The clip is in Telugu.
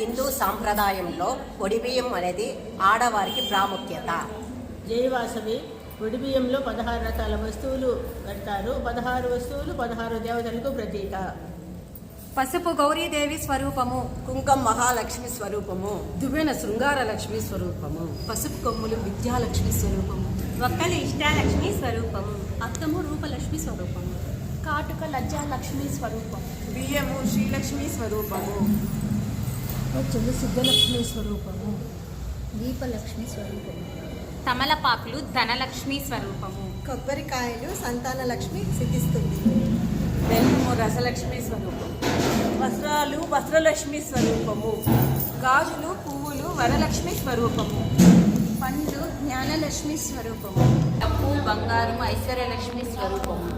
హిందూ సాంప్రదాయంలో ఒడిబియ్యం అనేది ఆడవారికి ప్రాముఖ్యత. జైవాసవి ఒడిబియ్యంలో 16 రకాల వస్తువులు పెడతారు. 16 వస్తువులు 16 దేవతలకు ప్రతీక. పసుపు గౌరీదేవి స్వరూపము, కుంకం మహాలక్ష్మి స్వరూపము, దువ్వెన శృంగార లక్ష్మి స్వరూపము, పసుపు కొమ్ములు విద్యాలక్ష్మి స్వరూపము, ఒక్కలు ఇష్టాలక్ష్మి స్వరూపము, అత్తము రూపలక్ష్మి స్వరూపము, కాటుక లజ్జాలక్ష్మి స్వరూపం, బియ్యము శ్రీలక్ష్మి స్వరూపము, వచ్చేది సిద్ధలక్ష్మి స్వరూపము, దీపలక్ష్మి స్వరూపము, తమలపాకులు ధనలక్ష్మి స్వరూపము, కొబ్బరికాయలు సంతాన లక్ష్మి సిద్ధిస్తుంది. బెల్లము రసలక్ష్మి స్వరూపము, వస్త్రాలు వస్త్రలక్ష్మి స్వరూపము, గాజులు పువ్వులు వరలక్ష్మి స్వరూపము, పండ్లు జ్ఞానలక్ష్మి స్వరూపము, డబ్బు బంగారం ఐశ్వర్యలక్ష్మి స్వరూపము,